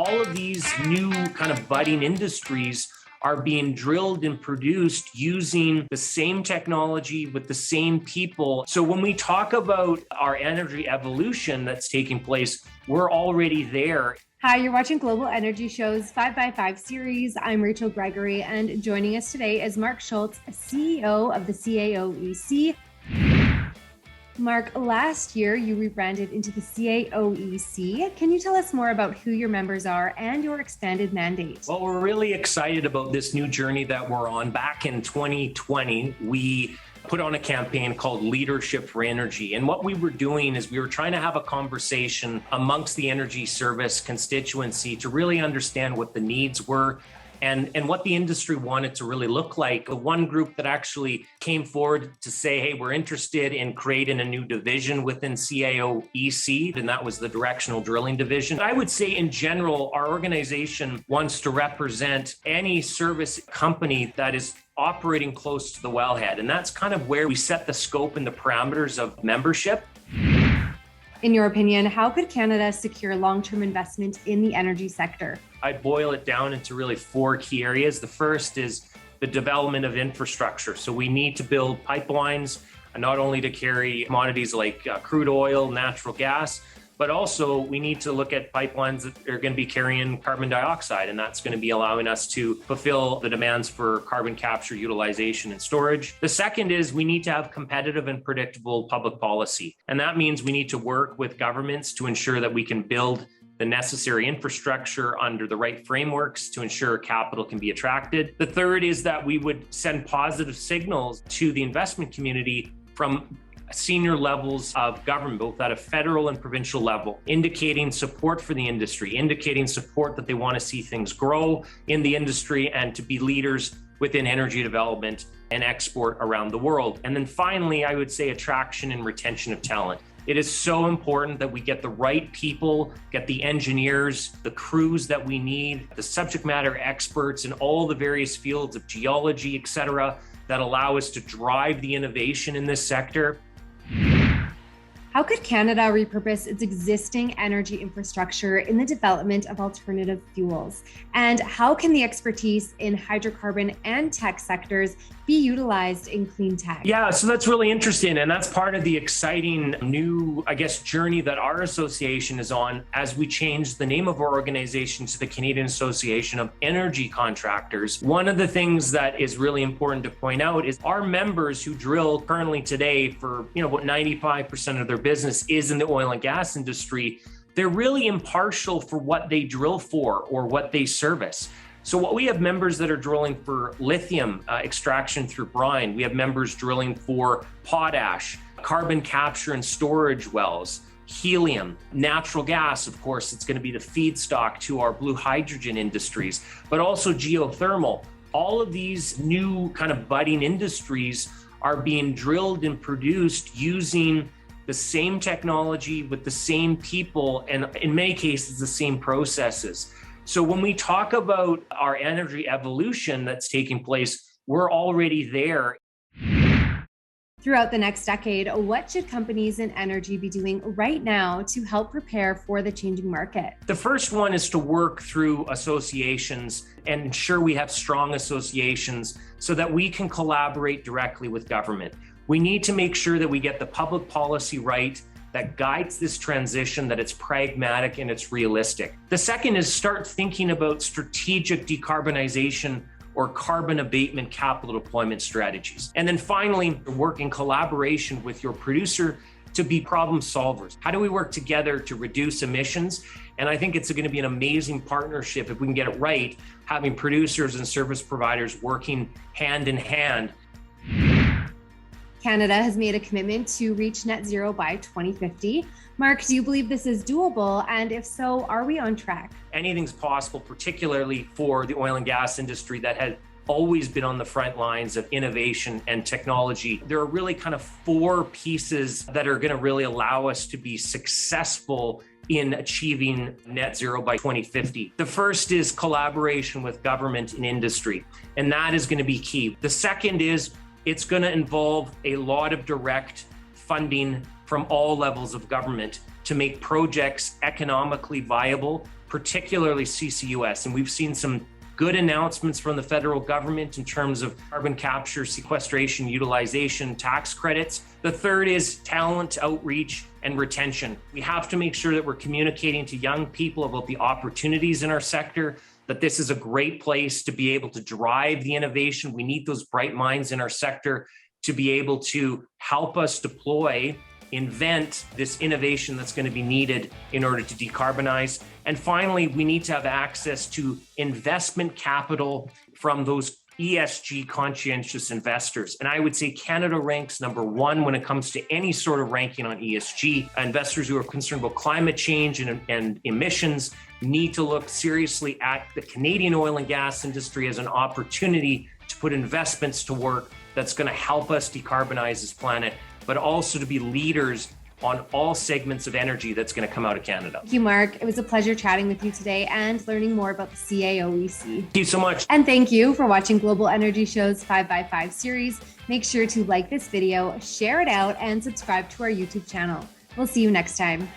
all of these new kind of budding industries are being drilled and produced using the same technology with the same people. So when we talk about our energy evolution that's taking place, we're already there. Hi, you're watching Global Energy Show's 5x5 series. I'm Rachel Gregory, and joining us today is Mark Scholz, CEO of the CAOEC. Mark, last year you rebranded into the CAOEC. Can you tell us more about who your members are and your expanded mandate? Well, we're really excited about this new journey that we're on. Back in 2020, we put on a campaign called Leadership for Energy. And what we were doing is we were trying to have a conversation amongst the energy service constituency to really understand what the needs were and what the industry wanted to really look like. The one group that actually came forward to say, hey, we're interested in creating a new division within CAOEC, and that was the directional drilling division. I would say in general, our organization wants to represent any service company that is operating close to the wellhead. And that's kind of where we set the scope and the parameters of membership. In your opinion, how could Canada secure long-term investment in the energy sector? I boil it down into really four key areas. The first is the development of infrastructure. So we need to build pipelines, not only to carry commodities like crude oil, natural gas, but also we need to look at pipelines that are going to be carrying carbon dioxide, and that's going to be allowing us to fulfill the demands for carbon capture, utilization, and storage. The second is we need to have competitive and predictable public policy. And that means we need to work with governments to ensure that we can build the necessary infrastructure under the right frameworks to ensure capital can be attracted. The third is that we would send positive signals to the investment community from senior levels of government, both at a federal and provincial level, indicating support for the industry, indicating support that they want to see things grow in the industry and to be leaders within energy development and export around the world. And then finally, I would say attraction and retention of talent. It is so important that we get the right people, get the engineers, the crews that we need, the subject matter experts in all the various fields of geology, et cetera, that allow us to drive the innovation in this sector. How could Canada repurpose its existing energy infrastructure in the development of alternative fuels? And how can the expertise in hydrocarbon and tech sectors be utilized in clean tech? Yeah, so that's really interesting. And that's part of the exciting new, journey that our association is on as we change the name of our organization to the Canadian Association of Energy Contractors. One of the things that is really important to point out is our members who drill currently today for, about 95% of their business is in the oil and gas industry. They're really impartial for what they drill for or what they service. So what we have members that are drilling for lithium extraction through brine. We have members drilling for potash, carbon capture and storage wells, helium, natural gas. Of course, it's going to be the feedstock to our blue hydrogen industries, but also geothermal. All of these new kind of budding industries are being drilled and produced using the same technology with the same people, and in many cases, the same processes. So when we talk about our energy evolution that's taking place, we're already there. Throughout the next decade, what should companies in energy be doing right now to help prepare for the changing market? The first one is to work through associations and ensure we have strong associations so that we can collaborate directly with government. We need to make sure that we get the public policy right that guides this transition, that it's pragmatic and it's realistic. The second is start thinking about strategic decarbonization or carbon abatement capital deployment strategies. And then finally, work in collaboration with your producer to be problem solvers. How do we work together to reduce emissions? And I think it's going to be an amazing partnership if we can get it right, having producers and service providers working hand in hand. Canada has made a commitment to reach net zero by 2050. Mark, do you believe this is doable? And if so, are we on track? Anything's possible, particularly for the oil and gas industry that has always been on the front lines of innovation and technology. There are really kind of four pieces that are going to really allow us to be successful in achieving net zero by 2050. The first is collaboration with government and industry, and that is going to be key. The second is it's going to involve a lot of direct funding from all levels of government to make projects economically viable, particularly CCUS. And we've seen some good announcements from the federal government in terms of carbon capture, sequestration, utilization, tax credits. The third is talent outreach and retention. We have to make sure that we're communicating to young people about the opportunities in our sector, that this is a great place to be able to drive the innovation. We need those bright minds in our sector to be able to help us deploy, invent this innovation that's going to be needed in order to decarbonize. And finally, we need to have access to investment capital from those ESG conscientious investors. And I would say Canada ranks number one when it comes to any sort of ranking on ESG. Investors who are concerned about climate change and emissions need to look seriously at the Canadian oil and gas industry as an opportunity to put investments to work that's going to help us decarbonize this planet, but also to be leaders on all segments of energy that's going to come out of Canada. Thank you, Mark. It was a pleasure chatting with you today and learning more about the CAOEC. Thank you so much. And thank you for watching Global Energy Show's 5x5 series. Make sure to like this video, share it out, and subscribe to our YouTube channel. We'll see you next time.